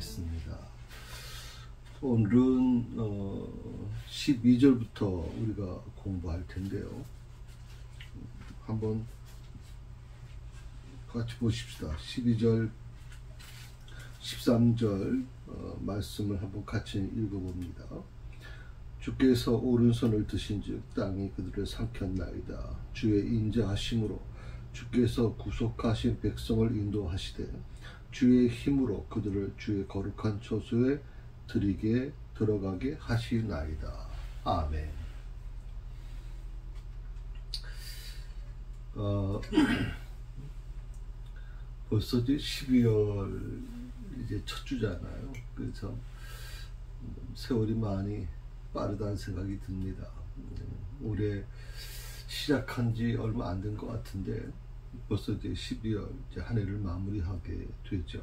하겠습니다. 오늘은 12절부터 우리가 공부할 텐데요. 한번 같이 보십시다. 12절, 13절 말씀을 한번 같이 읽어봅니다. 주께서 오른손을 드신즉 땅이 그들을 삼켰나이다. 주의 인자하심으로 주께서 구속하신 백성을 인도하시되 주의 힘으로 그들을 주의 거룩한 처소에 들어가게 하시나이다. 아멘. 벌써 이제 12월 이제 첫 주잖아요. 그래서 세월이 많이 빠르다는 생각이 듭니다. 올해 시작한 지 얼마 안 된 것 같은데 벌써 이제 12월 이제 한 해를 마무리하게 되죠.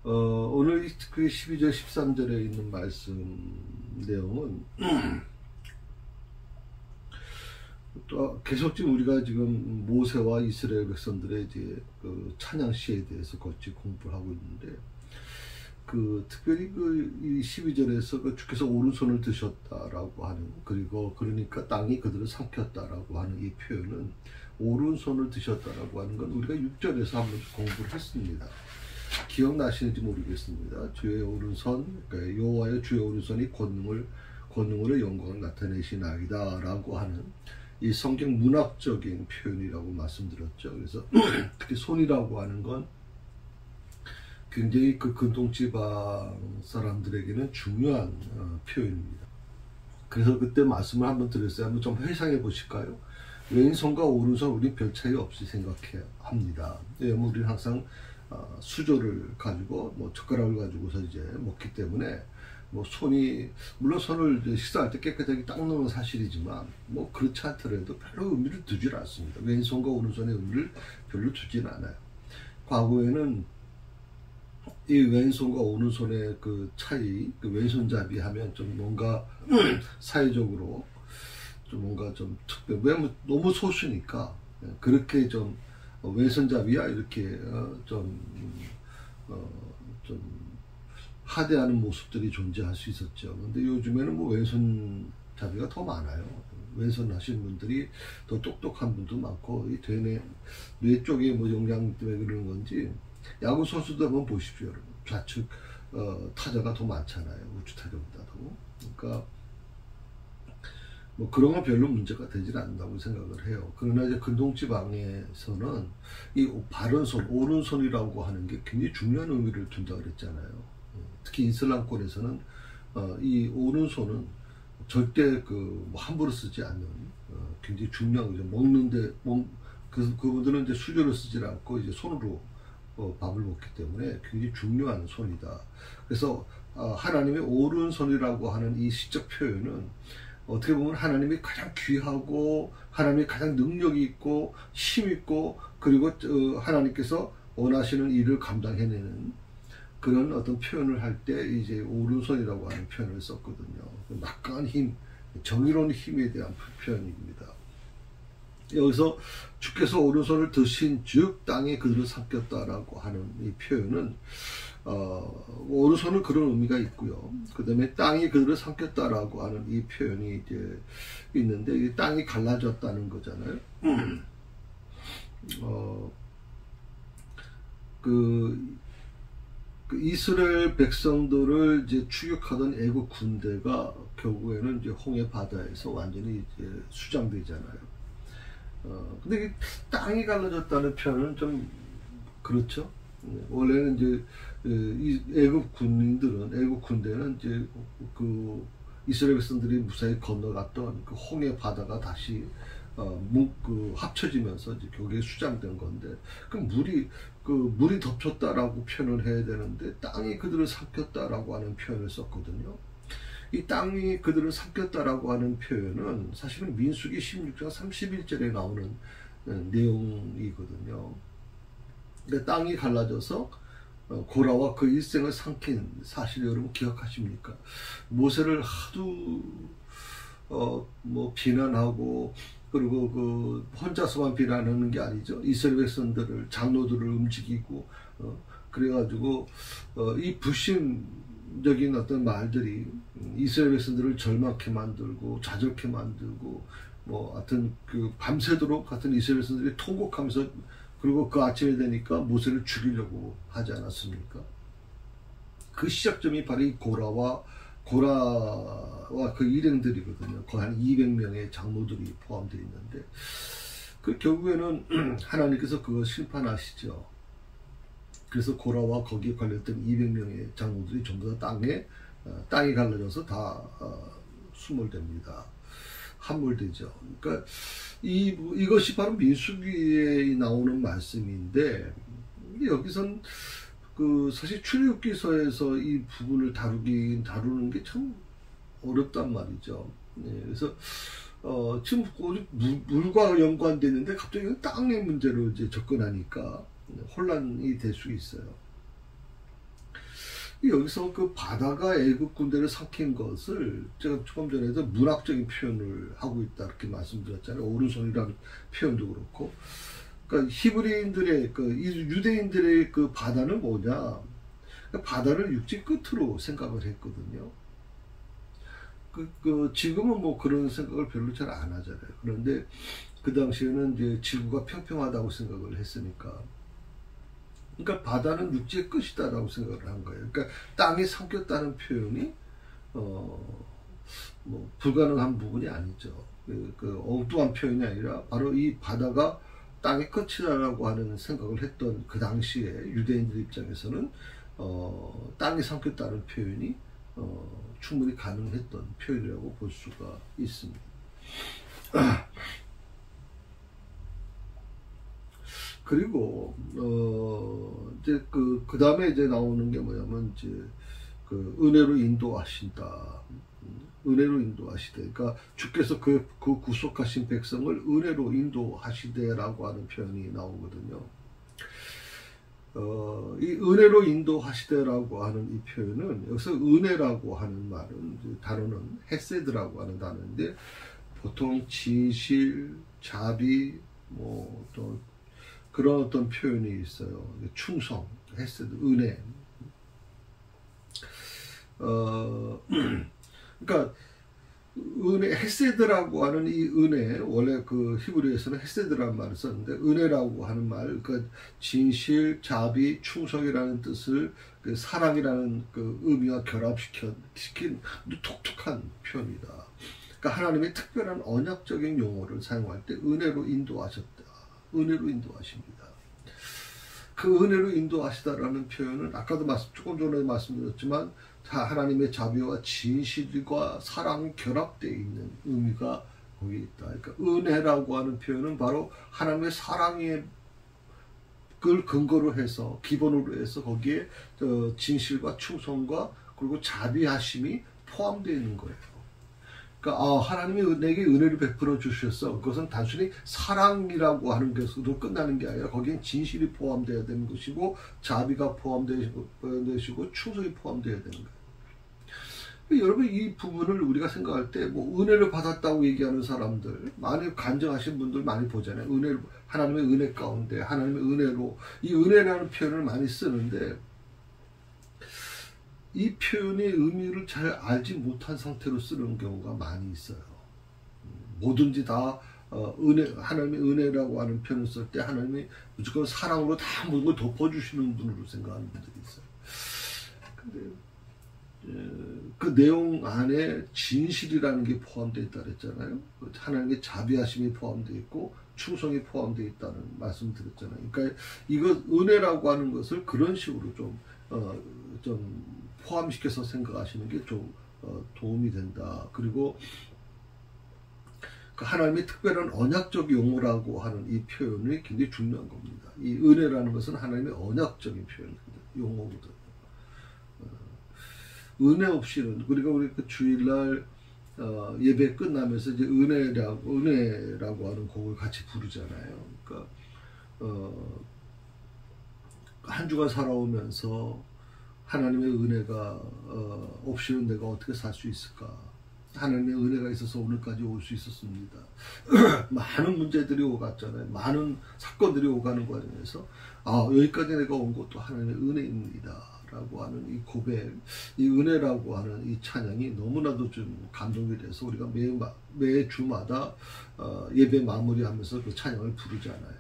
오늘 그 12절 13절에 있는 말씀 내용은 또 계속 지금 우리가 지금 모세와 이스라엘 백성들의 이제 그 찬양 시에 대해서 같이 공부를 하고 있는데, 그 특별히 이 12절에서 그 주께서 오른손을 드셨다라고 하는, 그리고 그러니까 땅이 그들을 삼켰다라고 하는 이 표현은, 오른손을 드셨다라고 하는 건 우리가 6절에서 한번 공부를 했습니다. 기억나시는지 모르겠습니다. 주의 오른손, 그러니까 여호와의 주의 오른손이 권능으로 영광을 나타내시나이다 라고 하는 이 성경 문학적인 표현이라고 말씀드렸죠. 그래서 특히 손이라고 하는 건 굉장히 그 근동지방 사람들에게는 중요한 표현입니다. 그래서 그때 말씀을 한번 드렸어요. 한번 좀 회상해 보실까요? 왼손과 오른손 우리 별 차이 없이 생각해야 합니다. 왜냐면 우리는 항상 수저를 가지고 젓가락을 가지고서 이제 먹기 때문에 손이, 물론 손을 식사할 때 깨끗하게 닦는 건 사실이지만 그렇지 않더라도 별로 의미를 두질 않습니다. 왼손과 오른손의 의미를 별로 두진 않아요. 과거에는 이 왼손과 오른손의 그 차이, 그 왼손잡이 하면 좀 뭔가 사회적으로 좀 뭔가 좀 특별, 왜냐면 너무 소수니까 그렇게 좀 왼손잡이야 이렇게 좀 하대하는 모습들이 존재할 수 있었죠. 근데 요즘에는 왼손잡이가 더 많아요. 왼손 하시는 분들이 더 똑똑한 분도 많고, 이 뇌 쪽에 영양 때문에 그러는 건지, 야구 선수도 한번 보십시오, 여러분. 좌측 타자가 더 많잖아요. 우측 타자보다도. 그러니까 그런 건 별로 문제가 되질 않는다고 생각을 해요. 그러나 이제 근동지방에서는 이 바른 손, 오른손이라고 하는 게 굉장히 중요한 의미를 둔다 그랬잖아요. 특히 이슬람권에서는 이 오른손은 절대 함부로 쓰지 않는 굉장히 중요한 거죠. 먹는데 그분들은 이제 수저를 쓰지 않고 이제 손으로 밥을 먹기 때문에 굉장히 중요한 손이다. 그래서 하나님의 오른손이라고 하는 이 시적 표현은 어떻게 보면 하나님이 가장 귀하고 하나님이 가장 능력이 있고 힘 있고, 그리고 하나님께서 원하시는 일을 감당해내는 그런 어떤 표현을 할 때 이제 오른손이라고 하는 표현을 썼거든요. 막강한 힘, 정의로운 힘에 대한 표현입니다. 여기서 주께서 오른손을 드신 즉 땅에 그들을 삼켰다라고 하는 이 표현은 오른손은 그런 의미가 있고요. 그 다음에 땅이 그들을 삼켰다라고 하는 이 표현이 이제 있는데, 이 땅이 갈라졌다는 거잖아요. 그 이스라엘 백성들을 이제 추격하던 애국 군대가 결국에는 이제 홍해 바다에서 완전히 이제 수장되잖아요. 근데 땅이 갈라졌다는 표현은 좀 그렇죠. 원래는 이제 이 애국 군대는 이제 그 이스라엘 백성들이 무사히 건너갔던 그 홍해 바다가 다시 합쳐지면서 이제 거기에 수장된 건데, 물이 덮쳤다라고 표현을 해야 되는데, 땅이 그들을 삼켰다라고 하는 표현을 썼거든요. 이 땅이 그들을 삼켰다라고 하는 표현은 사실은 민수기 16장 31절에 나오는 내용이거든요. 그러니까 땅이 갈라져서 고라와 그 일생을 삼킨 사실 여러분 기억하십니까? 모세를 하도 비난하고, 그리고 혼자서만 비난하는 게 아니죠. 이스라엘 백성들을, 장로들을 움직이고, 그래가지고 이 불신적인 어떤 말들이 이스라엘 백성들을 절망케 만들고 좌절케 만들고 뭐 하여튼 그 밤새도록 같은 이스라엘 백성들이 통곡하면서 그리고 그 아침에 되니까 모세를 죽이려고 하지 않았습니까? 그 시작점이 바로 이 고라와 그 일행들이거든요. 거의 한 200명의 장로들이 포함되어 있는데 그 결국에는 하나님께서 그걸 심판하시죠. 그래서 고라와 거기에 관련된 200명의 장로들이 전부 다 땅이 갈라져서 다 수몰됩니다. 함몰되죠. 그러니까 이것이 바로 민수기에 나오는 말씀인데 여기선 사실 출애굽기서에서 이 부분을 다루는 게 참 어렵단 말이죠. 네, 그래서 지금 물과 연관되는데 갑자기 땅의 문제로 이제 접근하니까 혼란이 될 수 있어요. 여기서 그 바다가 애굽 군대를 삼킨 것을 제가 조금 전에도 문학적인 표현을 하고 있다 이렇게 말씀드렸잖아요. 오른손이라는 표현도 그렇고, 그러니까 히브리인들의 유대인들의 그 바다는 뭐냐? 그러니까 바다를 육지 끝으로 생각을 했거든요. 지금은 뭐 그런 생각을 별로 잘 안 하잖아요. 그런데 그 당시에는 이제 지구가 평평하다고 생각을 했으니까. 그러니까 바다는 육지의 끝이다라고 생각을 한 거예요. 그러니까 땅이 삼켰다는 표현이 뭐 불가능한 부분이 아니죠. 엉뚱한 표현이 아니라 바로 이 바다가 땅의 끝이라고 하는 생각을 했던 그 당시에 유대인들 입장에서는 땅이 삼켰다는 표현이 충분히 가능했던 표현이라고 볼 수가 있습니다. 그리고 이제 그 다음에 이제 나오는 게 뭐냐면 이제 은혜로 인도하신다. 은혜로 인도하시되. 그러니까 주께서 그 구속하신 백성을 은혜로 인도하시되라고 하는 표현이 나오거든요. 이 은혜로 인도하시되라고 하는 이 표현은 여기서 은혜라고 하는 말은 단어는 헤세드라고 하는 단어인데 보통 진실, 자비, 뭐 또 그런 어떤 표현이 있어요. 충성, 헤세드, 은혜. 그러니까 은혜, 헤세드라고 하는 이 은혜, 원래 그 히브리에서는 헤세드라는 말을 썼는데 은혜라고 하는 말, 그러니까 진실, 자비, 충성이라는 뜻을 그 사랑이라는 그 의미와 결합시킨 독특한 표현이다. 그러니까 하나님의 특별한 언약적인 용어를 사용할 때 은혜로 인도하셨다. 은혜로 인도하십니다. 그 은혜로 인도하시다라는 표현은 아까도 조금 전에 말씀드렸지만 하나님의 자비와 진실과 사랑이 결합되어 있는 의미가 거기 있다. 그러니까 은혜라고 하는 표현은 바로 하나님의 사랑의 그 근거로 해서 기본으로 해서 거기에 진실과 충성과 그리고 자비하심이 포함되어 있는 거예요. 그러니까 하나님이 내게 은혜를 베풀어 주셨어. 그것은 단순히 사랑이라고 하는 것으로 끝나는 게 아니라 거기엔 진실이 포함되어야 되는 것이고 자비가 포함되시고 충성이 포함되어야 되는 거예요. 여러분 이 부분을 우리가 생각할 때 뭐 은혜를 받았다고 얘기하는 사람들 많이 간증하신 분들 많이 보잖아요. 하나님의 은혜 가운데 하나님의 은혜로 이 은혜라는 표현을 많이 쓰는데 이 표현의 의미를 잘 알지 못한 상태로 쓰는 경우가 많이 있어요. 뭐든지 다 하나님의 은혜라고 하는 표현을 쓸 때 하나님이 무조건 사랑으로 다 모든 걸 덮어주시는 분으로 생각하는 분들이 있어요. 근데 그 내용 안에 진실이라는 게 포함되어 있다 그랬잖아요. 하나님의 자비하심이 포함되어 있고 충성이 포함되어 있다는 말씀 드렸잖아요. 그러니까 이거 은혜라고 하는 것을 그런 식으로 좀 포함시켜서 생각하시는 게 좀 도움이 된다. 그리고 그 하나님의 특별한 언약적 용어라고 하는 이 표현이 굉장히 중요한 겁니다. 이 은혜라는 것은 하나님의 언약적인 용어거든요. 은혜 없이는 그리고 우리 그 주일날 예배 끝나면서 이제 은혜라고 하는 곡을 같이 부르잖아요. 그러니까 한 주간 살아오면서 하나님의 은혜가 없이는 내가 어떻게 살 수 있을까? 하나님의 은혜가 있어서 오늘까지 올 수 있었습니다. 많은 문제들이 오갔잖아요. 많은 사건들이 오가는 과정에서 여기까지 내가 온 것도 하나님의 은혜입니다 라고 하는 이 고백, 이 은혜라고 하는 이 찬양이 너무나도 좀 감동이 돼서 우리가 매주마다 예배 마무리하면서 그 찬양을 부르잖아요.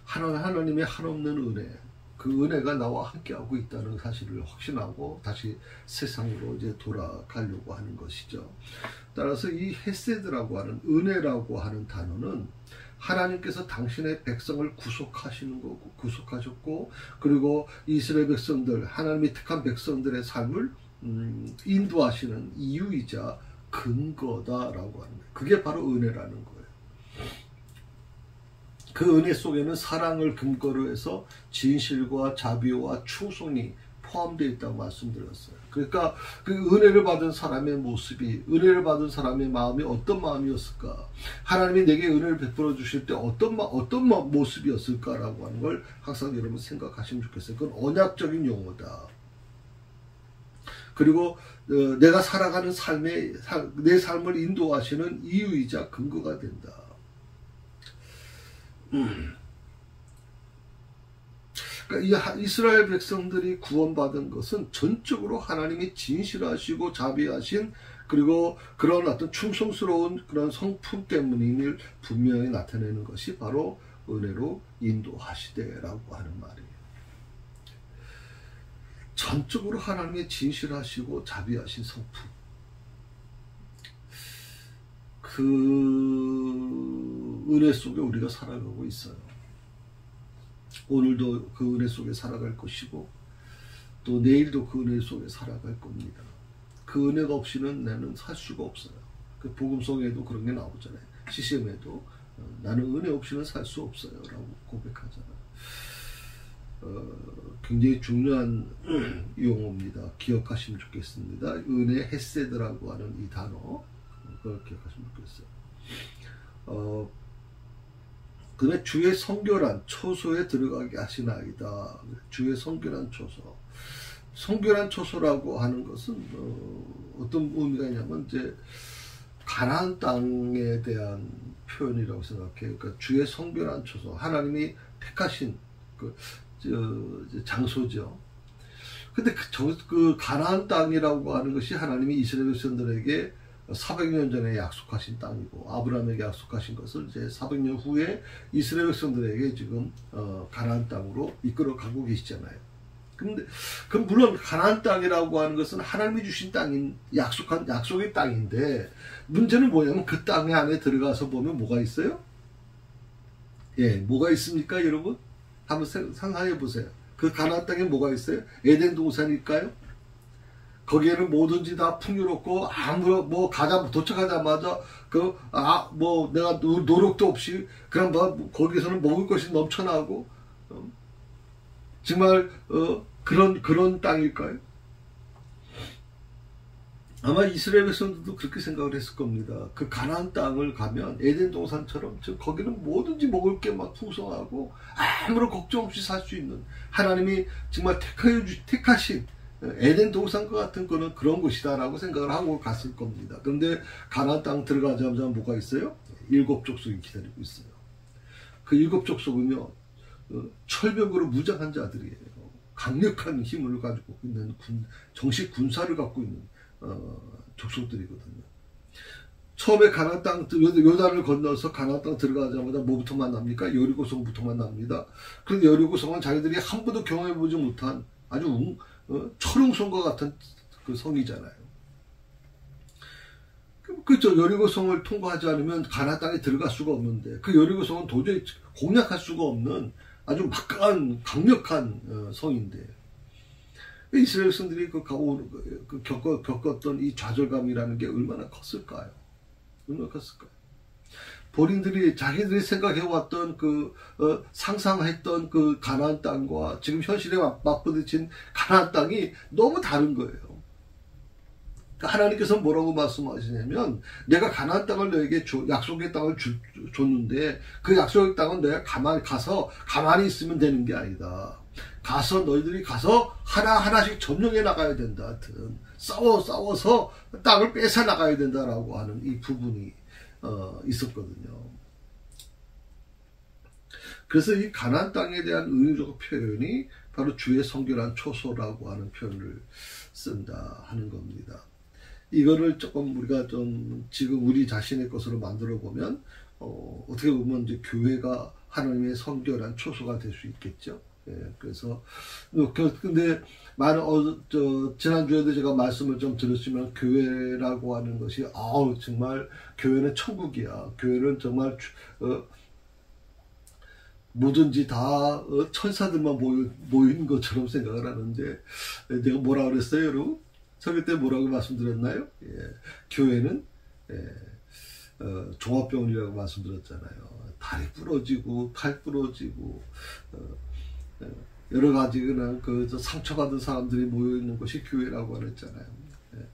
하나님의 한없는 은혜, 그 은혜가 나와 함께하고 있다는 사실을 확신하고 다시 세상으로 이제 돌아가려고 하는 것이죠. 따라서 이 헤세드라고 하는, 은혜라고 하는 단어는 하나님께서 당신의 백성을 구속하셨고, 그리고 이스라엘 백성들, 하나님이 택한 백성들의 삶을 인도하시는 이유이자 근거다라고 하는 거예요. 그게 바로 은혜라는 거예요. 그 은혜 속에는 사랑을 근거로 해서 진실과 자비와 충성이 포함되어 있다고 말씀드렸어요. 그러니까 그 은혜를 받은 사람의 모습이, 은혜를 받은 사람의 마음이 어떤 마음이었을까, 하나님이 내게 은혜를 베풀어 주실 때 어떤 모습이었을까라고 하는 걸 항상 여러분 생각하시면 좋겠어요. 그건 언약적인 용어다. 그리고 내가 살아가는 내 삶을 인도하시는 이유이자 근거가 된다. 그러니까 이스라엘 백성들이 구원받은 것은 전적으로 하나님이 진실하시고 자비하신, 그리고 그런 어떤 충성스러운 그런 성품 때문임을 분명히 나타내는 것이 바로 은혜로 인도하시되라고 하는 말이에요. 전적으로 하나님의 진실하시고 자비하신 성품, 그 은혜 속에 우리가 살아가고 있어요. 오늘도 그 은혜 속에 살아갈 것이고, 또 내일도 그 은혜 속에 살아갈 겁니다. 그 은혜가 없이는 나는 살 수가 없어요. 그 복음성에도 그런 게 나오잖아요. CCM에도 나는 은혜 없이는 살 수 없어요 라고 고백하잖아요. 굉장히 중요한 용어입니다. 기억하시면 좋겠습니다. 은혜 헤세드라고 하는 이 단어, 그걸 기억하시면 좋겠어요. 그 다음에 주의 성결한 초소에 들어가게 하시나이다. 주의 성결한 초소. 성결한 초소라고 하는 것은 어떤 의미가 있냐면 이제 가나안 땅에 대한 표현이라고 생각해요. 그러니까 주의 성결한 초소, 하나님이 택하신 그 장소죠. 근데 그 가나안 땅이라고 하는 것이 하나님이 이스라엘 백성들에게 400년 전에 약속하신 땅이고, 아브라함에게 약속하신 것을 이제 400년 후에 이스라엘 백성들에게 지금 가나안 땅으로 이끌어 가고 계시잖아요. 근데 물론 가나안 땅이라고 하는 것은 하나님이 주신 땅인, 약속의 땅인데, 문제는 뭐냐면 그 땅 안에 들어가서 보면 뭐가 있어요? 예, 뭐가 있습니까, 여러분? 한번 상상해 보세요. 그 가나안 땅에 뭐가 있어요? 에덴 동산일까요? 거기에는 뭐든지 다 풍요롭고, 도착하자마자 내가 노력도 없이 그냥 거기서는 먹을 것이 넘쳐나고, 정말 그런 땅일까요? 아마 이스라엘 백성들도 그렇게 생각을 했을 겁니다. 그 가나안 땅을 가면 에덴 동산처럼 거기는 뭐든지 먹을 게 막 풍성하고 아무런 걱정 없이 살 수 있는, 하나님이 정말 택하신 에덴 동산과 같은 거는 그런 곳이다라고 생각을 하고 갔을 겁니다. 그런데 가나안 땅 들어가자마자 뭐가 있어요? 7 족속이 기다리고 있어요. 그 7 족속은요, 철벽으로 무장한 자들이에요. 강력한 힘을 가지고 있는 정식 군사를 갖고 있는 족속들이거든요. 처음에 가나안 땅, 요단을 건너서 가나안 땅 들어가자마자 뭐부터 만납니까? 여리고성부터 만납니다. 그런데 여리고성은 자기들이 한 번도 경험해보지 못한 아주 철옹성과 같은 그 성이잖아요. 그렇죠. 여리고성을 통과하지 않으면 가나안 땅에 들어갈 수가 없는데, 그 여리고성은 도저히 공략할 수가 없는 아주 막강한 강력한 성인데, 이스라엘 백성들이 겪었던 이 좌절감이라는 게 얼마나 컸을까요? 얼마나 컸을까요? 본인들이 자기들이 생각해왔던 상상했던 그 가나안 땅과 지금 현실에 맞부딪힌 가나안 땅이 너무 다른 거예요. 하나님께서 뭐라고 말씀하시냐면, 내가 가나안 땅을 너에게 약속의 땅을 줬는데, 그 약속의 땅은 내가 가만히 있으면 되는 게 아니다. 너희들이 가서 하나하나씩 점령해 나가야 된다. 하여튼 싸워서 땅을 뺏어 나가야 된다라고 하는 이 부분이 있었거든요. 그래서 이 가나안 땅에 대한 의유적 표현이 바로 주의 성결한 초소라고 하는 표현을 쓴다 하는 겁니다. 이거를 조금 우리가 좀 지금 우리 자신의 것으로 만들어 보면 어떻게 보면 이제 교회가 하나님의 성결한 초소가 될 수 있겠죠. 예, 그래서 근데 많은 지난주에도 제가 말씀을 좀 드렸지만 교회라고 하는 것이 정말 교회는 천국이야. 교회는 정말 뭐든지 다 천사들만 모인 것처럼 생각을 하는데, 내가 뭐라 그랬어요, 여러분? 설교 때 뭐라고 말씀드렸나요? 예, 교회는 종합병원이라고 말씀드렸잖아요. 다리 부러지고 팔 부러지고 여러 가지 그냥 상처받은 사람들이 모여 있는 것이 교회라고 그랬잖아요.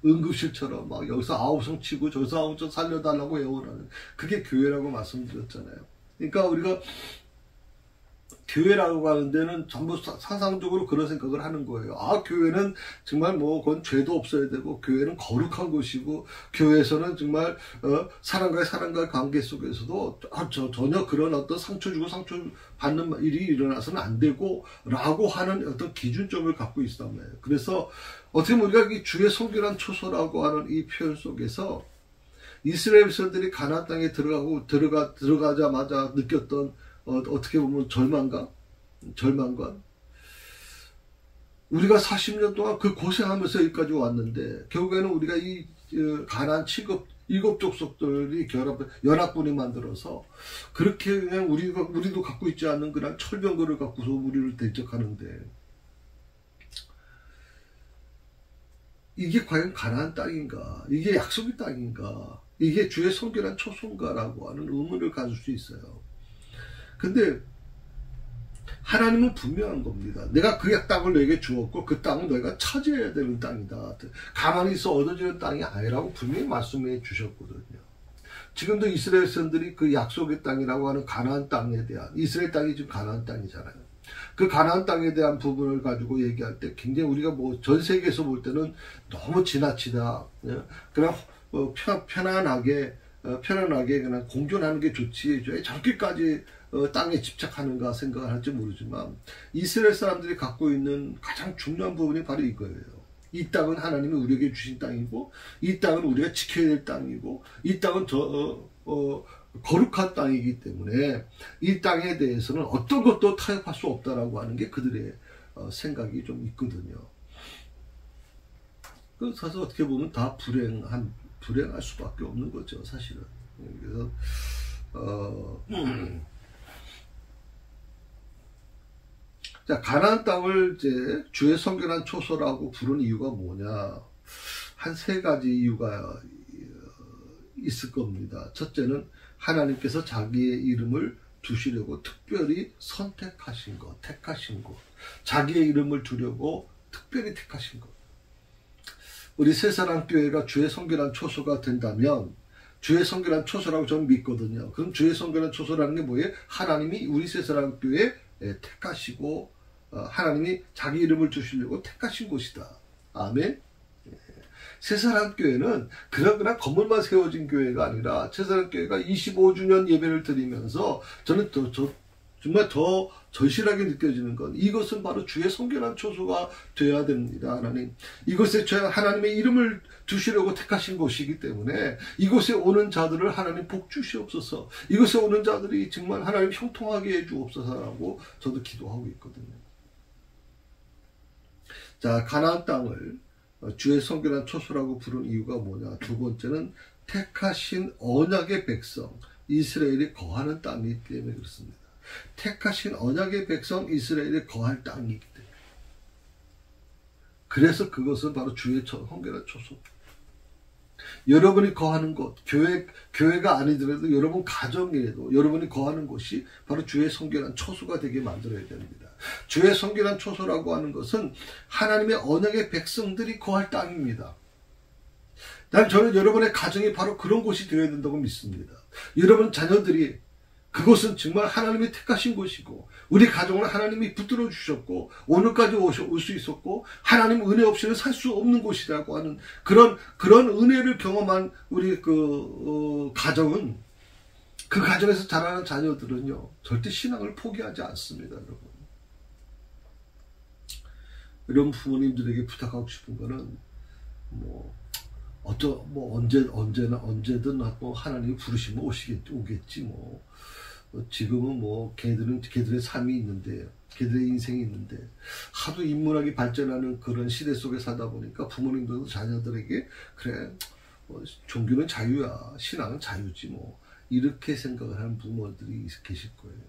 응급실처럼 막 여기서 아우성 치고 저기서 아우성 살려달라고 애원하는 그게 교회라고 말씀드렸잖아요. 그러니까 우리가 교회라고 하는 데는 전부 사상적으로 그런 생각을 하는 거예요. 교회는 정말 그건 죄도 없어야 되고, 교회는 거룩한 곳이고, 교회에서는 정말 사람과의 관계 속에서도 전혀 그런 어떤 상처 주고 상처 받는 일이 일어나서는 안 되고 라고 하는 어떤 기준점을 갖고 있단 말이에요. 그래서 어떻게 보면 우리가 이 주의 성결한 초소라고 하는 이 표현 속에서 이스라엘 백성들이 가나안 땅에 들어가자마자 느꼈던 어떻게 보면 절망감. 우리가 40년 동안 그 고생하면서 여기까지 왔는데, 결국에는 우리가 이 가나안 7곱 족속들이 연합군이 만들어서, 그렇게 그냥 우리도 갖고 있지 않는 그런 철병거를 갖고서 우리를 대적하는데, 이게 과연 가나안 땅인가? 이게 약속의 땅인가? 이게 주의 성결한 초소인가라고 하는 의문을 가질 수 있어요. 근데 하나님은 분명한 겁니다. 내가 그 땅을 너에게 주었고 그 땅은 너희가 차지해야 되는 땅이다. 가만히 있어 얻어지는 땅이 아니라고 분명히 말씀해 주셨거든요. 지금도 이스라엘 백성들이 그 약속의 땅이라고 하는 가나안 땅에 대한, 이스라엘 땅이 지금 가나안 땅이잖아요. 그 가나안 땅에 대한 부분을 가지고 얘기할 때 굉장히 우리가 전 세계에서 볼 때는 너무 지나치다. 그냥 편안하게 그냥 공존하는 게 좋지, 저렇게까지 땅에 집착하는가 생각을 할지 모르지만, 이스라엘 사람들이 갖고 있는 가장 중요한 부분이 바로 이거예요. 이 땅은 하나님이 우리에게 주신 땅이고, 이 땅은 우리가 지켜야 될 땅이고, 이 땅은 거룩한 땅이기 때문에 이 땅에 대해서는 어떤 것도 타협할 수 없다라고 하는 게 그들의 생각이 좀 있거든요. 그래서 어떻게 보면 다 불행할 수밖에 없는 거죠, 사실은. 그래서 자, 가나안 땅을 이제 주의 성결한 초소라고 부른 이유가 뭐냐? 한 3가지 이유가 있을 겁니다. 첫째는 하나님께서 자기의 이름을 두시려고 특별히 택하신 것. 자기의 이름을 두려고 특별히 택하신 것. 우리 새사랑교회가 주의 성결한 초소가 된다면, 주의 성결한 초소라고 저는 믿거든요. 그럼 주의 성결한 초소라는 게 뭐예요? 하나님이 우리 새사랑교회에 택하시고, 하나님이 자기 이름을 주시려고 택하신 곳이다. 아멘. 새사랑교회는 그냥 건물만 세워진 교회가 아니라, 새사랑교회가 25주년 예배를 드리면서 저는 정말 더 절실하게 느껴지는 건, 이것은 바로 주의 성결한 초소가 되어야 됩니다. 하나님, 이곳에 하나님의 이름을 두시려고 택하신 곳이기 때문에 이곳에 오는 자들을 하나님 복 주시옵소서, 이곳에 오는 자들이 정말 하나님 형통하게 해주옵소서라고 저도 기도하고 있거든요. 자, 가나안 땅을 주의 성결한 초소라고 부른 이유가 뭐냐? 두 번째는 택하신 언약의 백성 이스라엘이 거하는 땅이기 때문에 그렇습니다. 택하신 언약의 백성 이스라엘이 거할 땅이기 때문에, 그래서 그것은 바로 주의 성결한 초소. 여러분이 거하는 곳, 교회가 아니더라도 여러분 가정에도 여러분이 거하는 곳이 바로 주의 성결한 초소가 되게 만들어야 됩니다. 주의 성결한 초소라고 하는 것은 하나님의 언약의 백성들이 거할 땅입니다. 저는 여러분의 가정이 바로 그런 곳이 되어야 된다고 믿습니다. 여러분 자녀들이 그것은 정말 하나님이 택하신 곳이고 우리 가정을 하나님이 붙들어 주셨고 오늘까지 올 수 있었고 하나님 은혜 없이는 살 수 없는 곳이라고 하는 그런 은혜를 경험한 우리 가정은 그 가정에서 자라는 자녀들은요 절대 신앙을 포기하지 않습니다, 여러분. 이런 부모님들에게 부탁하고 싶은 거는 언제든 하나님이 부르시면 오겠지 지금은 걔들의 삶이 있는데, 걔들의 인생이 있는데, 하도 인문학이 발전하는 그런 시대 속에 살다 보니까 부모님들도 자녀들에게, 그래, 종교는 자유야, 신앙은 자유지, 이렇게 생각을 하는 부모들이 계실 거예요.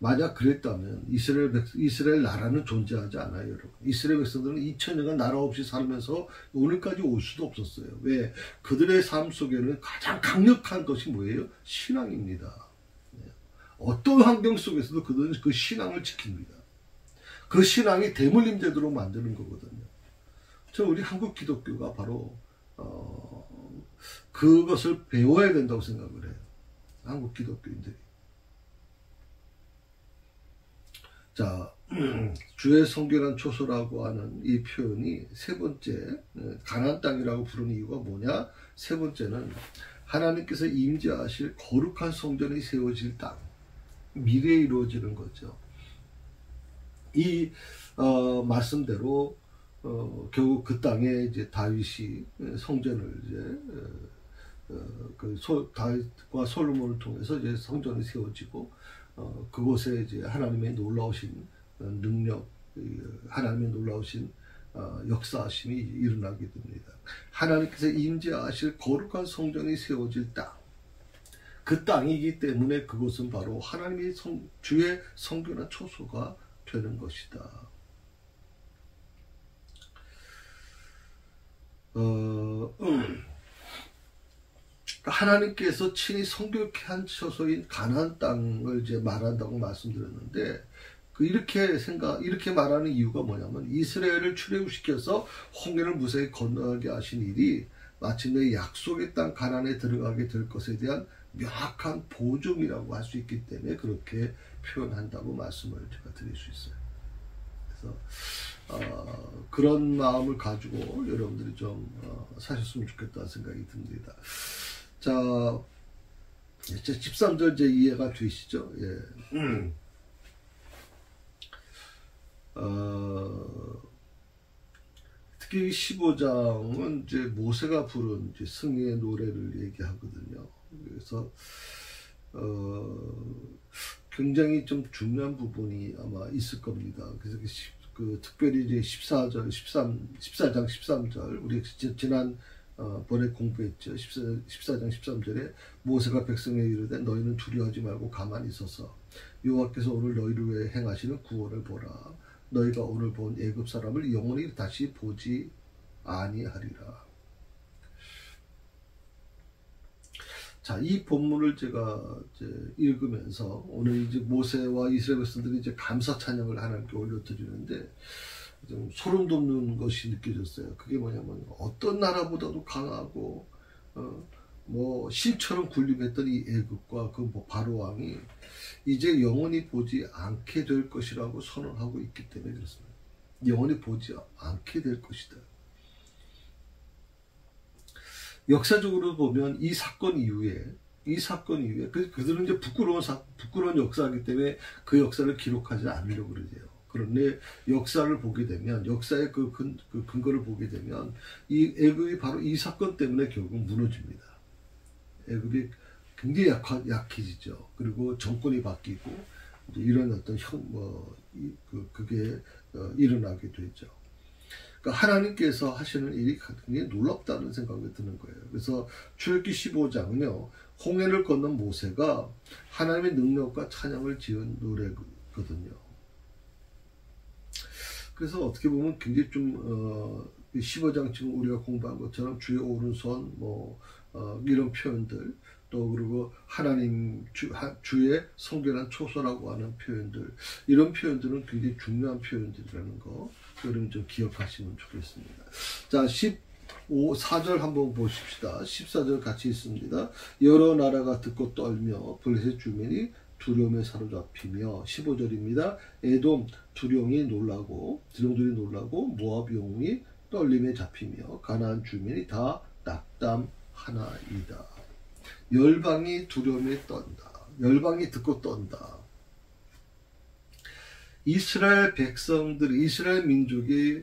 만약 그랬다면, 이스라엘 나라는 존재하지 않아요, 여러분. 이스라엘 백성들은 2000년간 나라 없이 살면서 오늘까지 올 수도 없었어요. 왜? 그들의 삶 속에는 가장 강력한 것이 뭐예요? 신앙입니다. 어떤 환경 속에서도 그들은 그 신앙을 지킵니다. 그 신앙이 대물림 되도록 만드는 거거든요. 우리 한국 기독교가 바로 그것을 배워야 된다고 생각을 해요. 한국 기독교인들이. 자, 주의 성결한 초소라고 하는 이 표현이 세 번째, 가나안 땅이라고 부르는 이유가 뭐냐? 세 번째는 하나님께서 임재하실 거룩한 성전이 세워질 땅. 미래에 이루어지는 거죠. 이 말씀대로 결국 그 땅에 이제 다윗이 성전을 다윗과 솔로몬을 통해서 이제 성전이 세워지고 그곳에 이제 하나님의 놀라우신 능력, 하나님의 놀라우신 역사하심이 일어나게 됩니다. 하나님께서 임재하실 거룩한 성전이 세워질 땅. 그 땅이기 때문에 그곳은 바로 하나님의 주의 성결한 초소가 되는 것이다. 하나님께서 친히 성결케 한 처소인 가나안 땅을 이제 말한다고 말씀드렸는데, 이렇게 말하는 이유가 뭐냐면, 이스라엘을 출애굽시켜서 홍해를 무사히 건너게 하신 일이 마침내 약속의 땅 가나안에 들어가게 될 것에 대한 명확한 보증이라고 할 수 있기 때문에 그렇게 표현한다고 말씀을 제가 드릴 수 있어요. 그래서 그런 마음을 가지고 여러분들이 좀 사셨으면 좋겠다는 생각이 듭니다. 자, 13절 이제 이해가 되시죠? 예. 특히 15장은 이제 모세가 부른 이제 승리의 노래를 얘기하거든요. 그래서 굉장히 좀 중요한 부분이 아마 있을 겁니다. 그래서 특별히 이제 14장 13절 우리 지난 번에 공부했죠. 14장 13절에 모세가 백성에 이르되 너희는 두려워하지 말고 가만히 있어서 여호와께서 오늘 너희를 위해 행하시는 구원을 보라. 너희가 오늘 본 애굽 사람을 영원히 다시 보지 아니하리라. 자, 이 본문을 제가 이제 읽으면서 오늘 이제 모세와 이스라엘 백성들이 이제 감사 찬양을 하나님께 올려드리는데 좀 소름 돋는 것이 느껴졌어요. 그게 뭐냐면 어떤 나라보다도 강하고 신처럼 군림했던 이 애굽과 그 바로 왕이 이제 영원히 보지 않게 될 것이라고 선언하고 있기 때문에 그렇습니다. 영원히 보지 않게 될 것이다. 역사적으로 보면 이 사건 이후에 그들은 이제 부끄러운 역사이기 때문에 그 역사를 기록하지 않으려고 그러세요. 그런데 역사를 보게 되면, 역사의 그 근거를 보게 되면 이 애굽이 바로 이 사건 때문에 결국 무너집니다. 애굽이 굉장히 약해지죠. 그리고 정권이 바뀌고 이제 이런 어떤 그게 일어나게 되죠. 그러니까 하나님께서 하시는 일이 굉장히 놀랍다는 생각이 드는 거예요. 그래서 출애굽기 15장은요, 홍해를 건넌 모세가 하나님의 능력과 찬양을 지은 노래거든요. 그래서 어떻게 보면 굉장히 좀 15장 지금 우리가 공부한 것처럼 주의 오른손 이런 표현들, 또 그리고 하나님 주의 성결한 초소라고 하는 표현들, 이런 표현들은 굉장히 중요한 표현들이라는 거 여러분 좀 기억하시면 좋겠습니다. 자, 4절 한번 보십시다. 14절 같이 있습니다. 여러 나라가 듣고 떨며 블레셋 주민이 두려움에 사로잡히며 15절입니다. 에돔 두령들이 놀라고 모압 영웅이 떨림에 잡히며 가나안 주민이 다 낙담하나이다. 열방이 두려움에 떤다. 열방이 듣고 떤다. 이스라엘 백성들이, 이스라엘 민족이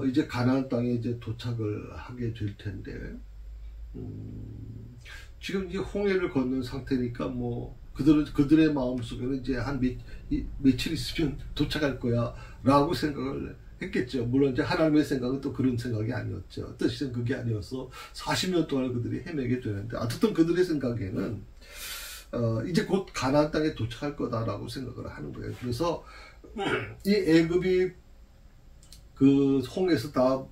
이제 가나안 땅에 이제 도착을 하게 될 텐데, 지금 이제 홍해를 건넌 상태니까 뭐 그들의 마음속에는 이제 한 며칠 있으면 도착할 거야 라고 생각을 했겠죠. 물론 이제 하나님의 생각은 또 그런 생각이 아니었죠. 뜻은 그게 아니어서 40년 동안 그들이 헤매게 되는데, 어쨌든 그들의 생각에는 이제 곧 가나안 땅에 도착할 거다라고 생각을 하는 거예요. 그래서 이 애굽이 그 홍해에서 다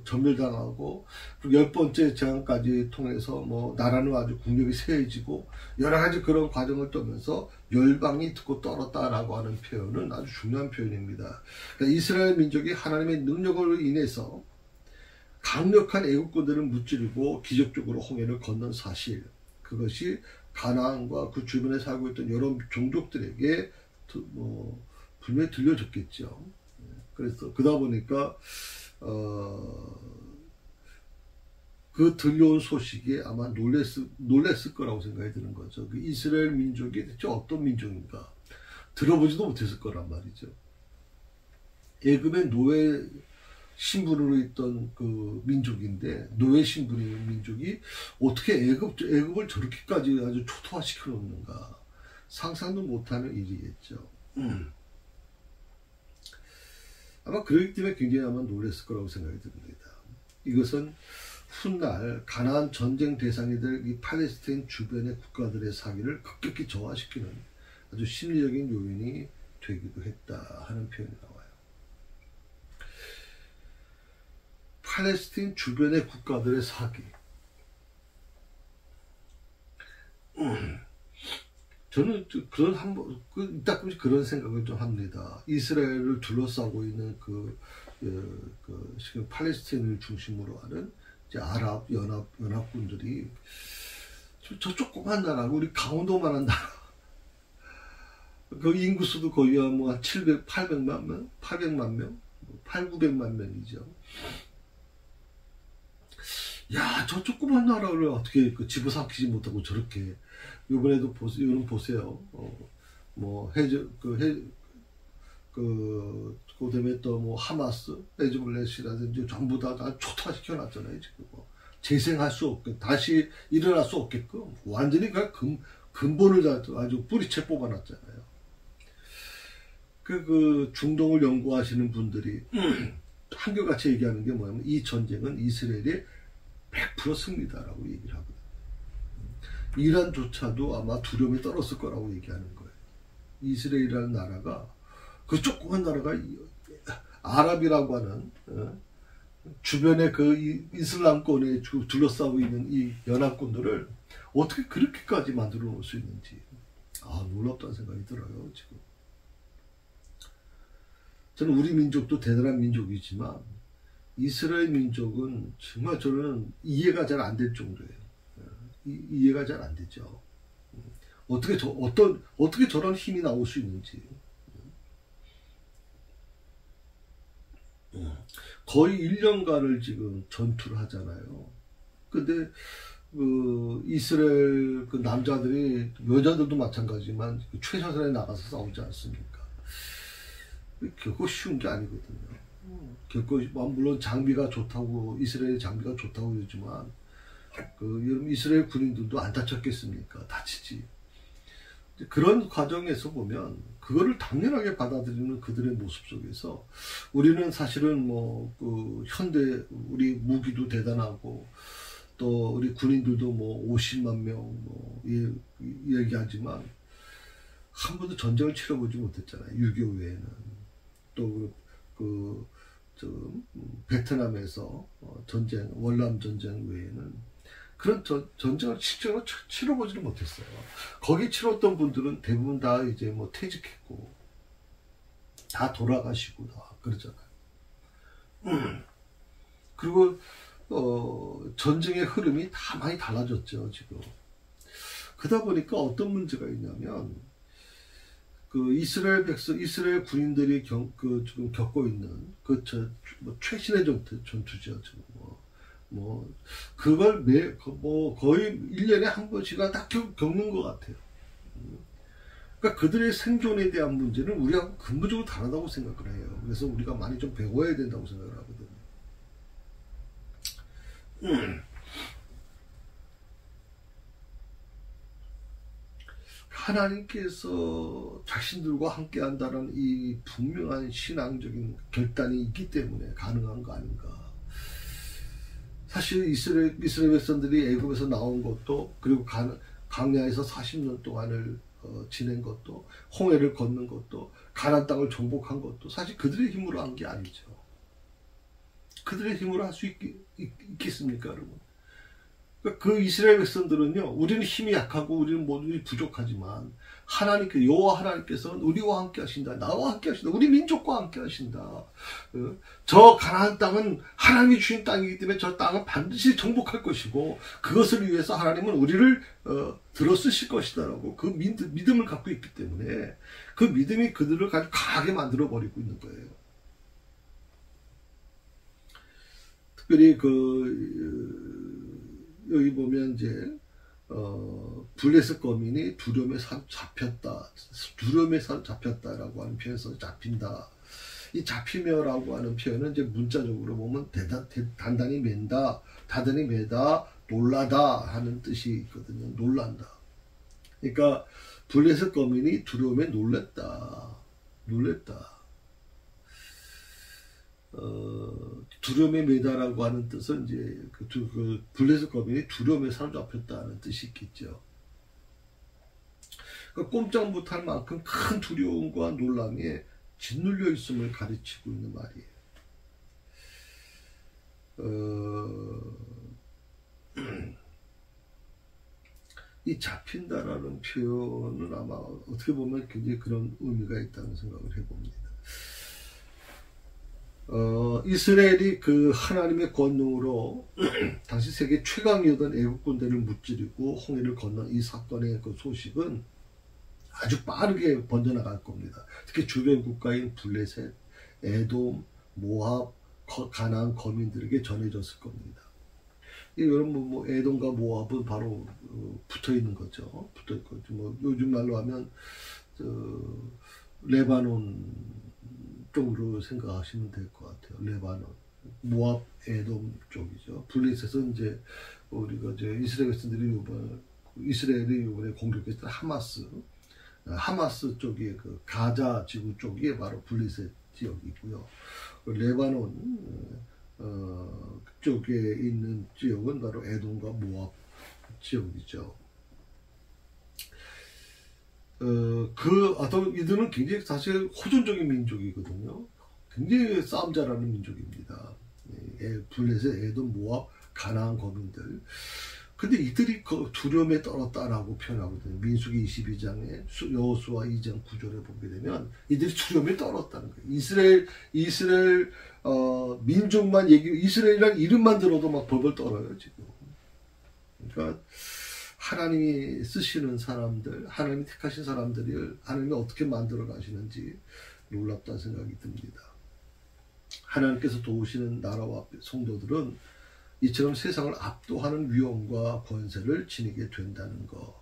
전멸당하고, 그리고 10번째 재앙까지 통해서 뭐 나라는 아주 국력이 세해지고 여러 가지 그런 과정을 떠면서 열방이 듣고 떨었다라고 하는 표현은 아주 중요한 표현입니다. 그러니까 이스라엘 민족이 하나님의 능력으로 인해서 강력한 애국군들을 무찌르고 기적적으로 홍해를 건넌 사실, 그것이 가나안과 그 주변에 살고 있던 여러 종족들에게 분명히 들려졌겠죠. 그래서 그러다 보니까 그 들려온 소식에 아마 놀랬을 거라고 생각이 드는 거죠. 그 이스라엘 민족이 대체 어떤 민족인가 들어보지도 못했을 거란 말이죠. 애굽의 노예 신분으로 있던 그 민족인데, 노예 신분의 민족이 어떻게 애굽을 저렇게까지 아주 초토화시켜 놓는가, 상상도 못하는 일이겠죠. 아마 그렇기 때문에 굉장히 아마 놀랐을 거라고 생각이 듭니다. 이것은 훗날 가나안 전쟁 대상이 될 이 팔레스타인 주변의 국가들의 사기를 급격히 저하시키는 아주 심리적인 요인이 되기도 했다 하는 표현이 나와요. 팔레스타인 주변의 국가들의 사기. 저는 이따금씩 그런 생각을 좀 합니다. 이스라엘을 둘러싸고 있는 지금 팔레스타인을 중심으로 하는 이제 아랍 연합군들이 저 조그만 나라, 우리 강원도만한 나라, 그 인구수도 거의 뭐 한 800만 명, 900만 명이죠. 야, 저 조그만 나라를 어떻게 집어삼키지 못하고 저렇게, 이번에도 보세요. 그다음에 또 뭐 하마스, 헤즈볼렛이라든지 전부 다 초토화시켜 놨잖아요. 지금 재생할 수 없게, 다시 일어날 수 없게끔 완전히 그냥 근본을 아주 뿌리채 뽑아놨잖아요. 그 중동을 연구하시는 분들이 한결같이 얘기하는 게 뭐냐면, 이 전쟁은 이스라엘의 100% 승리다라고 얘기를 하거든요. 이란조차도 아마 두려움에 떨었을 거라고 얘기하는 거예요. 이스라엘이라는 나라가, 그 조그만 나라가 아랍이라고 하는 주변에 그 이슬람권에 둘러싸고 있는 이 연합군들을 어떻게 그렇게까지 만들어 놓을 수 있는지, 놀랍다는 생각이 들어요. 지금 저는 우리 민족도 대단한 민족이지만 이스라엘 민족은 정말 저는 이해가 잘 안 될 정도예요. 이해가 잘 안 되죠. 어떻게 저런 힘이 나올 수 있는지. 거의 1년간을 지금 전투를 하잖아요. 근데 이스라엘 남자들이, 여자들도 마찬가지지만 최선을 나가서 싸우지 않습니까? 결코 쉬운 게 아니거든요. 결코 물론 장비가 좋다고, 이스라엘 장비가 좋다고 그러지만 여러분, 이스라엘 군인들도 안 다쳤겠습니까? 다치지. 그런 과정에서 보면 그거를 당연하게 받아들이는 그들의 모습 속에서 우리는 사실은 현대 우리 무기도 대단하고, 또 우리 군인들도 50만 명 얘기하지만 한 번도 전쟁을 치러보지 못했잖아요. 6.25 외에는. 또 베트남에서 월남 전쟁 외에는 그런 전쟁을 실제로 치러보지는 못했어요. 거기 치렀던 분들은 대부분 다 이제 퇴직했고 다 돌아가시고 다 그러잖아요. 그리고 전쟁의 흐름이 다 많이 달라졌죠, 지금. 그러다 보니까 어떤 문제가 있냐면, 그 이스라엘 군인들이 지금 겪고 있는 최신의 전투죠, 지금. 그걸 거의 1년에 한 번씩은 다 겪는 것 같아요. 그러니까 그들의 생존에 대한 문제는 우리하고 근본적으로 다르다고 생각을 해요. 그래서 우리가 많이 좀 배워야 된다고 생각을 하거든요. 하나님께서 자신들과 함께 한다는 이 분명한 신앙적인 결단이 있기 때문에 가능한 거 아닌가. 사실 이스라엘 백성들이 애굽에서 나온 것도, 그리고 광야에서 40년 동안을 지낸 것도, 홍해를 걷는 것도, 가나안 땅을 정복한 것도 사실 그들의 힘으로 한 게 아니죠. 그들의 힘으로 할 수 있겠습니까, 여러분? 그 이스라엘 백성들은요, 우리는 힘이 약하고 우리는 모두 부족하지만 여호와 하나님께서는 우리와 함께 하신다, 나와 함께 하신다, 우리 민족과 함께 하신다. 저 가나안 땅은 하나님이 주신 땅이기 때문에 저 땅은 반드시 정복할 것이고, 그것을 위해서 하나님은 우리를 들어 쓰실 것이다라고 그 믿음을 갖고 있기 때문에 그 믿음이 그들을 아주 강하게 만들어 버리고 있는 거예요. 특별히 여기 보면 이제 블레셋 거민이 두려움에 잡혔다라고 하는 표현에서 잡힌다. 이 잡히며라고 하는 표현은 이제 문자적으로 보면 단단히 맨다, 다단히 매다, 놀라다 하는 뜻이 있거든요. 놀란다. 그러니까 블레셋 거민이 두려움에 놀랬다. 두려움에 매다라고 하는 뜻은 이제 그 블레셋 거민이 두려움에 사로잡혔다는 뜻이 있겠죠. 그러니까 꼼짝 못할 만큼 큰 두려움과 놀람에 짓눌려 있음을 가르치고 있는 말이에요. 이 잡힌다라는 표현은 아마 어떻게 보면 굉장히 그런 의미가 있다는 생각을 해봅니다. 이스라엘이 그 하나님의 권능으로 당시 세계 최강이었던 애국 군대를 무찌르고 홍해를 건넌 이 사건의 그 소식은 아주 빠르게 번져나갈 겁니다. 특히 주변 국가인 블레셋, 에돔, 모압, 가나안 거민들에게 전해졌을 겁니다. 여러분 에돔과 모압은 바로 붙어 있는 거죠. 붙어 있고 요즘 말로 하면 레바논 쪽으로 생각하시면 될 것 같아요. 레바논, 모압, 에돔 쪽이죠. 블레셋은 이제 우리가 이제 이스라엘이 이번에 공격했던 하마스 쪽이 그 가자 지구 쪽이 바로 블레셋 지역이고요. 레바논 쪽에 있는 지역은 바로 에돔과 모압 지역이죠. 이들은 굉장히 사실 호전적인 민족이거든요. 굉장히 싸움 잘하는 민족입니다. 블레셋, 에돔, 모압, 가나안 거민들. 근데 이들이 두려움에 떨었다라고 표현하거든요. 민수기 22장에 여호수아 2장 9절에 보게 되면 이들이 두려움에 떨었다는 거예요. 이스라엘 민족만 이스라엘이라는 이름만 들어도 막 벌벌 떨어요, 지금. 그러니까 하나님이 쓰시는 사람들, 하나님이 택하신 사람들을 하나님이 어떻게 만들어 가시는지 놀랍다는 생각이 듭니다. 하나님께서 도우시는 나라와 성도들은 이처럼 세상을 압도하는 위엄과 권세를 지니게 된다는 거,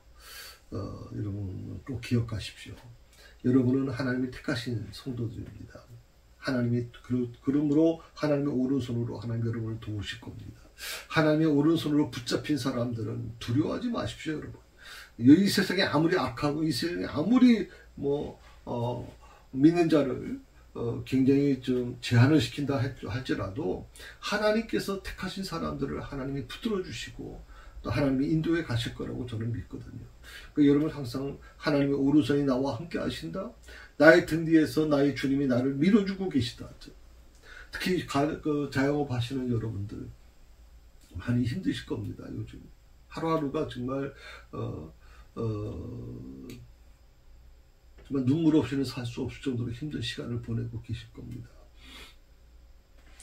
여러분 꼭 기억하십시오. 여러분은 하나님이 택하신 성도들입니다. 그러므로 하나님의 오른손으로 하나님 여러분을 도우실 겁니다. 하나님의 오른손으로 붙잡힌 사람들은 두려워하지 마십시오, 여러분. 이 세상에 아무리 악하고 이 세상에 아무리 믿는 자를 굉장히 좀 제한을 시킨다 할지라도 하나님께서 택하신 사람들을 하나님이 붙들어 주시고 또 하나님이 인도해 가실 거라고 저는 믿거든요. 그러니까 여러분 항상 하나님의 오른손이 나와 함께 하신다. 나의 등 뒤에서 나의 주님이 나를 밀어주고 계시다. 특히 자영업 하시는 여러분들 많이 힘드실 겁니다. 요즘 하루하루가 정말 정말 눈물 없이는 살 수 없을 정도로 힘든 시간을 보내고 계실 겁니다.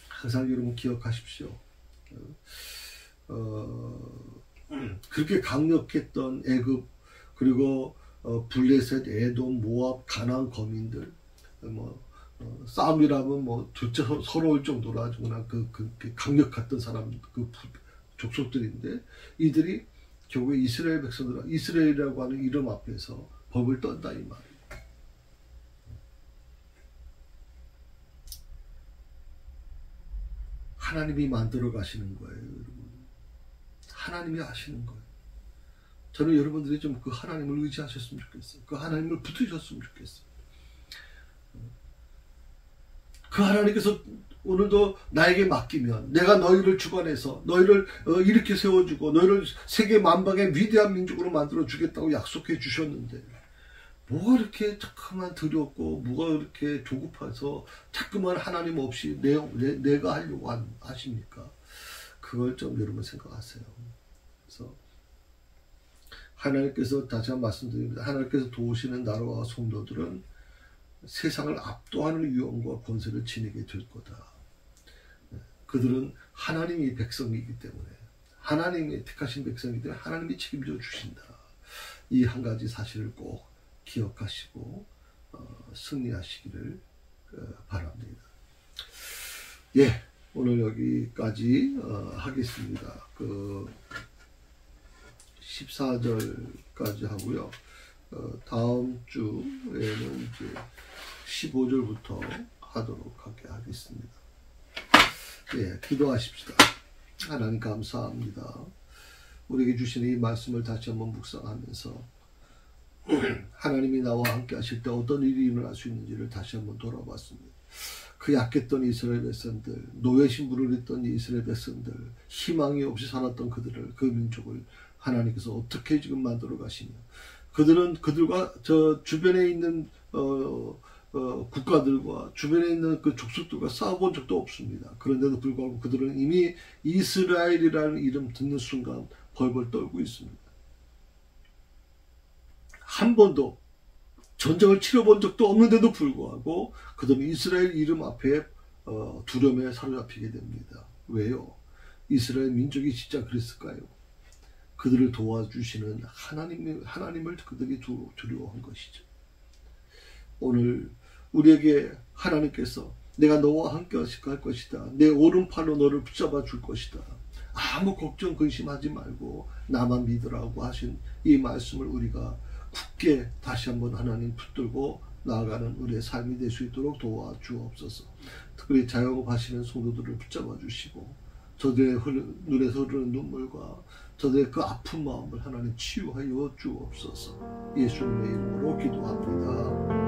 항상 여러분 기억하십시오. 그렇게 강력했던 애굽, 그리고 블레셋, 에돔, 모압, 가나안 거민들, 싸움이라면 둘째 서러울 정도로 아주 그냥 그 강력했던 사람, 그 족속들인데, 이들이 결국에 이스라엘 백성들, 이스라엘이라고 하는 이름 앞에서 법을 떤다, 이 말이에요. 하나님이 만들어 가시는 거예요, 여러분. 하나님이 하시는 거예요. 저는 여러분들이 좀 그 하나님을 의지하셨으면 좋겠어요. 그 하나님을 붙으셨으면 좋겠어요. 그 하나님께서 오늘도 나에게 맡기면 내가 너희를 주관해서 너희를 이렇게 세워주고 너희를 세계 만방의 위대한 민족으로 만들어 주겠다고 약속해 주셨는데, 뭐가 이렇게 자꾸만 두렵고 뭐가 이렇게 조급해서 자꾸만 하나님 없이 내가 하려고 하십니까? 그걸 좀 여러분 생각하세요. 그래서 하나님께서, 다시 한번 말씀드립니다. 하나님께서 도우시는 나라와 성도들은 세상을 압도하는 위엄과 권세를 지니게 될 거다. 그들은 하나님이 백성이기 때문에, 하나님이 택하신 백성이기 때문에 하나님이 책임져 주신다. 이 한 가지 사실을 꼭 기억하시고 승리하시기를 바랍니다. 예, 오늘 여기까지 하겠습니다. 14절까지 하고요. 다음 주에는 이제 15절부터 하도록 하겠습니다. 예, 기도하십시다. 하나님 감사합니다. 우리에게 주신 이 말씀을 다시 한번 묵상하면서 하나님이 나와 함께 하실 때 어떤 일이 일어날 수 있는지를 다시 한번 돌아봤습니다. 그 약했던 이스라엘 백성들, 노예 신분을 했던 이스라엘 백성들, 희망이 없이 살았던 그들을, 그 민족을 하나님께서 어떻게 지금 만들어 가시며, 그들과 저 주변에 있는 국가들과 주변에 있는 그 족속들과 싸워본 적도 없습니다. 그런데도 불구하고 그들은 이미 이스라엘이라는 이름 듣는 순간 벌벌 떨고 있습니다. 한 번도 전쟁을 치러본 적도 없는데도 불구하고 그들은 이스라엘 이름 앞에 두려움에 사로잡히게 됩니다. 왜요? 이스라엘 민족이 진짜 그랬을까요? 그들을 도와주시는 하나님을 그들이 두려워한 것이죠. 오늘 우리에게 하나님께서 내가 너와 함께 할 것이다, 내 오른팔로 너를 붙잡아 줄 것이다, 아무 걱정 근심하지 말고 나만 믿으라고 하신 이 말씀을 우리가 굳게 다시 한번 하나님 붙들고 나아가는 우리의 삶이 될 수 있도록 도와주옵소서. 특별히 자영업하시는 성도들을 붙잡아 주시고 저들의 눈에서 흐르는 눈물과 저들의 그 아픈 마음을 하나님 치유하여 주옵소서. 예수님의 이름으로 기도합니다.